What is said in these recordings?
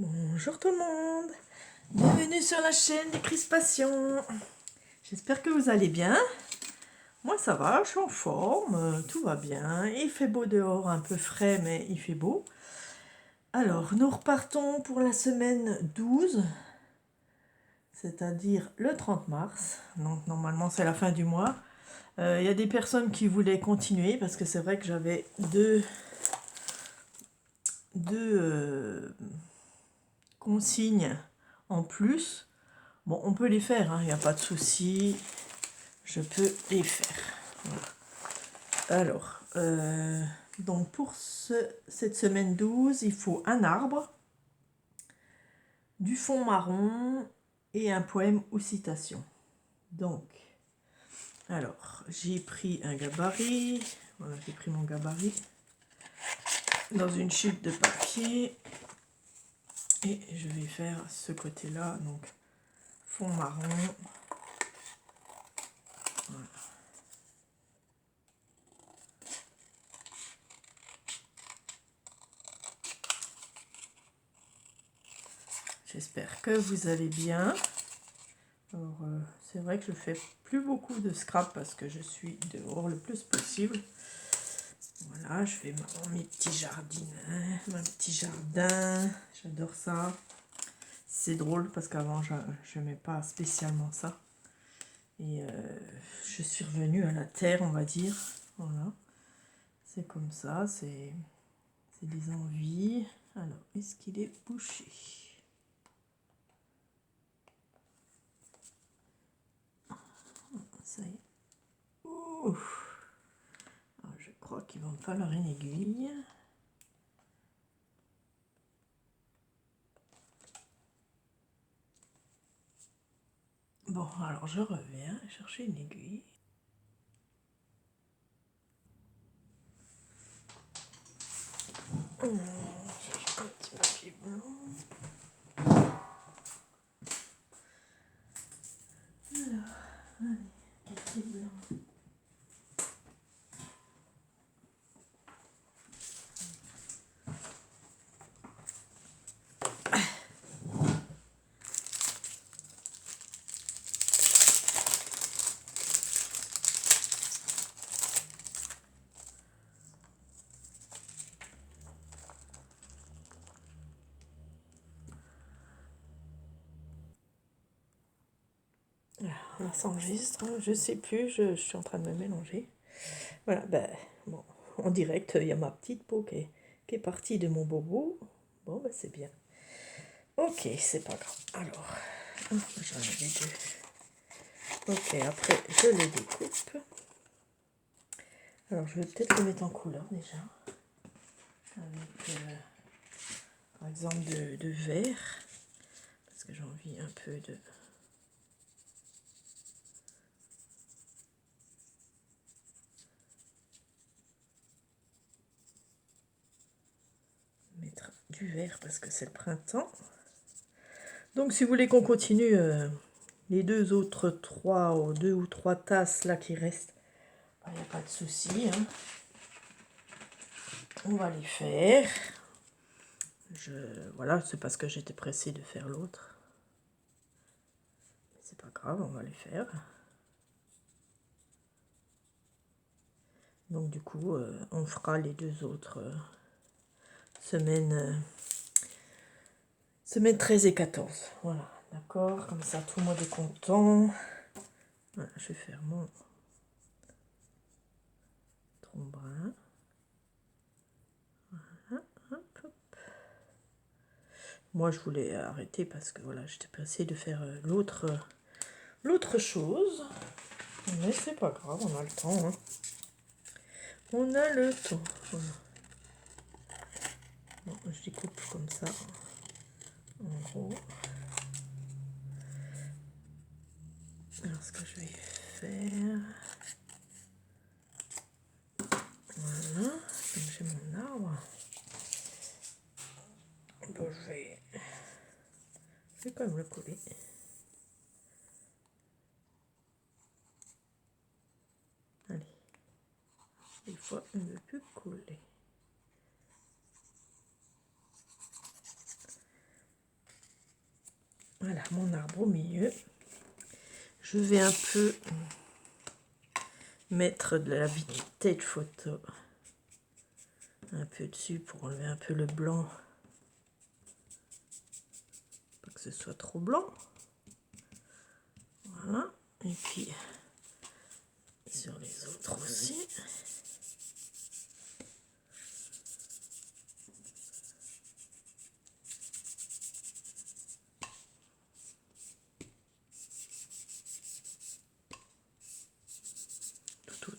Bonjour tout le monde, bienvenue sur la chaîne des crispations. J'espère que vous allez bien. Moi ça va, je suis en forme, tout va bien. Il fait beau dehors, un peu frais mais il fait beau. Alors nous repartons pour la semaine 12, c'est-à-dire le 30 mars. Donc normalement c'est la fin du mois. Il y a des personnes qui voulaient continuer parce que c'est vrai que j'avais deux consignes en plus. Bon, on peut les faire, il n'y a pas de souci. Je peux les faire. Voilà. Alors, donc pour cette semaine 12, il faut un arbre, du fond marron et un poème ou citation. Donc, alors, j'ai pris un gabarit. Voilà, j'ai pris mon gabarit dans une chute de papier. Et je vais faire ce côté-là, donc fond marron. Voilà. J'espère que vous allez bien. Alors, c'est vrai que je fais plus beaucoup de scrap parce que je suis dehors le plus possible. Voilà, je fais mes petits jardins, mon petit jardin. J'adore ça. C'est drôle parce qu'avant, je n'aimais pas spécialement ça. Et je suis revenue à la terre, on va dire. Voilà. C'est comme ça, c'est des envies. Alors, est-ce qu'il est bouché ? Ça y est. Ouf. Alors, je crois qu'il va me falloir une aiguille. Bon, alors je reviens chercher une aiguille. Je cherche un petit papier blanc. Alors, allez, papier blanc. On s'enregistre, je sais plus, je suis en train de me mélanger. Voilà, ben, bon, en direct, il y a ma petite peau qui est partie de mon bobo. Bon, ben c'est bien. Ok, c'est pas grave. Alors, j'en avais deux. Ok, après, je les découpe. Alors, je vais peut-être les mettre en couleur déjà. Avec, par exemple, de vert. Parce que j'ai envie un peu de... mettre du vert parce que c'est le printemps. Donc si vous voulez qu'on continue les deux ou trois tasses là qui restent, il n'y a pas de souci. On va les faire. Voilà, c'est parce que j'étais pressée de faire l'autre. C'est pas grave, on va les faire. Donc du coup, on fera les deux autres semaines 13 et 14. Voilà, d'accord, comme ça tout le monde est content. Voilà, je vais faire mon tronc brun. Voilà, hop, hop. Moi je voulais arrêter parce que voilà, j'étais pressée de faire l'autre chose. Mais c'est pas grave, on a le temps. On a le temps. Voilà. Bon, je découpe comme ça. En gros. Alors ce que je vais faire... Voilà. Donc j'ai mon arbre. Bon, je vais quand même le coller. Allez. Des fois, on ne veut plus coller. Voilà, mon arbre au milieu. Je vais un peu mettre de la tête photo un peu dessus pour enlever un peu le blanc. Pas que ce soit trop blanc. Voilà. Et puis sur les autres aussi.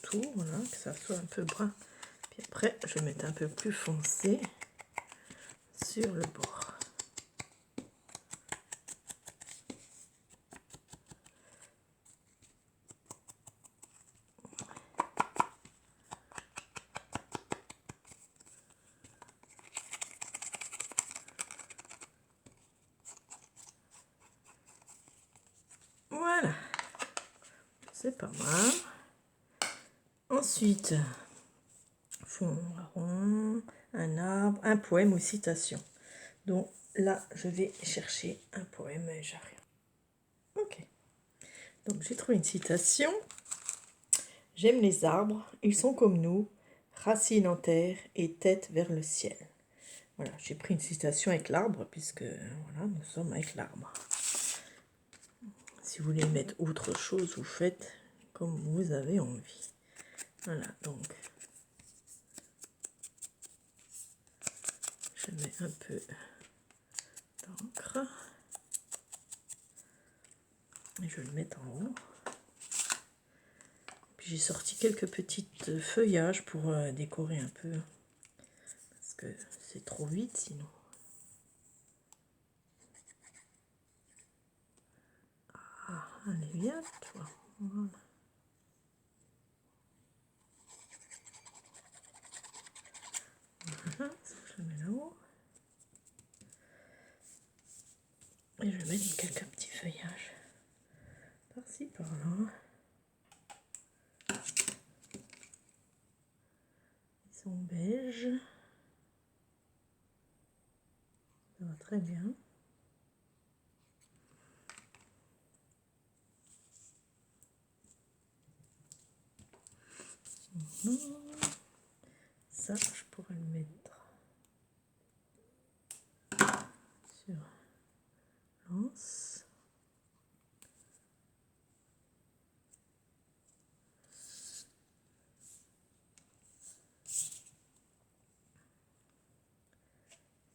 Tout, voilà, que ça soit un peu brun. Puis après, je vais mettre un peu plus foncé sur le bord. Voilà, c'est pas mal. Ensuite, fond marron, un arbre, un poème ou citation. Donc là, je vais chercher un poème et j'arrive. Ok. Donc j'ai trouvé une citation. J'aime les arbres, ils sont comme nous, racines en terre et tête vers le ciel. Voilà, j'ai pris une citation avec l'arbre, puisque voilà, nous sommes avec l'arbre. Si vous voulez mettre autre chose, vous faites comme vous avez envie. Voilà, donc je mets un peu d'encre et je vais le mettre en haut. Puis j'ai sorti quelques petites feuillages pour décorer un peu, parce que c'est trop vite sinon. Ah, allez, viens, toi. Voilà. Voilà, ça je le mets là-haut. Et je vais mettre quelques petits feuillages par-ci, par-là. Ils sont beiges. Ça va très bien. Ça, je pourrais le mettre sur l'anse.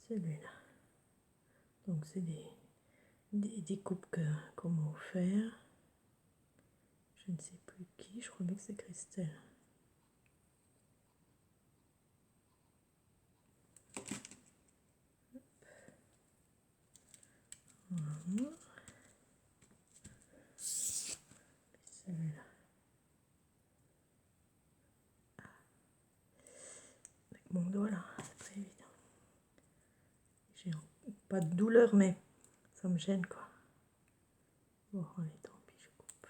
Celui-là. Donc c'est des coupes qu'on m'a offert. Je ne sais plus qui, je crois bien que c'est Christelle. Voilà. Celui-là. Avec mon doigt là, c'est pas évident. J'ai pas de douleur, mais ça me gêne quoi. Bon, allez, tant pis, je coupe.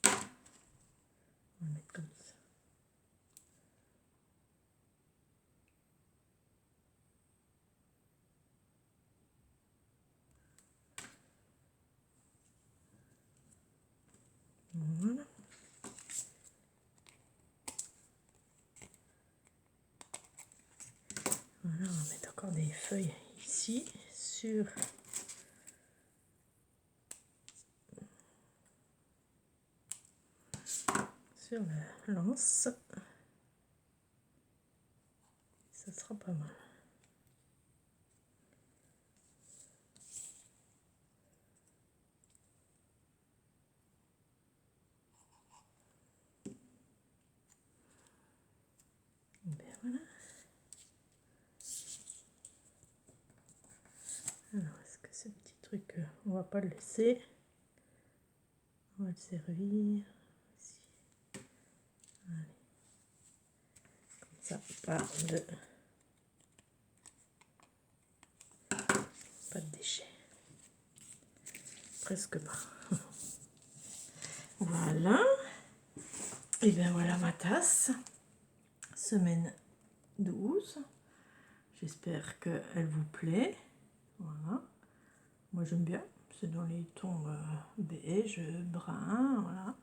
On va le mettre comme ça. Voilà. Voilà, on va mettre encore des feuilles ici sur la lance. Ça sera pas mal. Ben voilà. Alors, est-ce que ce petit truc, on va pas le laisser. On va le servir ici. Allez. Comme ça, pas de déchets. Presque pas. Voilà. Et bien voilà ma tasse. Semaine 12. J'espère qu'elle vous plaît. Voilà. Moi j'aime bien, c'est dans les tons beige, brun, voilà,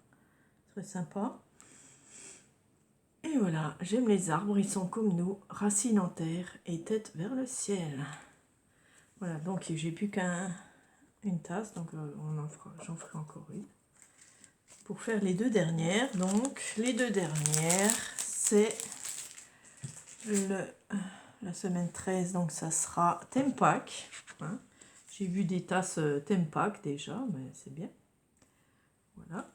très sympa. Et voilà, j'aime les arbres, ils sont comme nous, racines en terre et tête vers le ciel. Voilà, donc j'ai plus qu'une tasse, donc j'en ferai encore une. Pour faire les deux dernières, donc les deux dernières, c'est la semaine 13, donc ça sera Thème Pack. Hein. J'ai vu des tasses Thème Pack déjà, mais c'est bien. Voilà.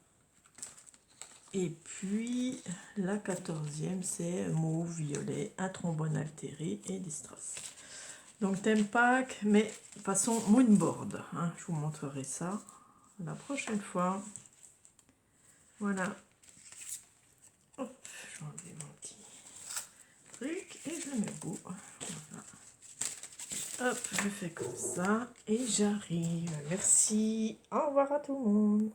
Et puis la 14e, c'est mauve, violet, un trombone altéré et des strass. Donc Thème Pack, mais façon moonboard. Hein. Je vous montrerai ça la prochaine fois. Voilà. Hop, je vais enlever mon petit truc et je le mets au bout. Voilà. Hop, je fais comme ça et j'arrive. Merci. Au revoir à tout le monde.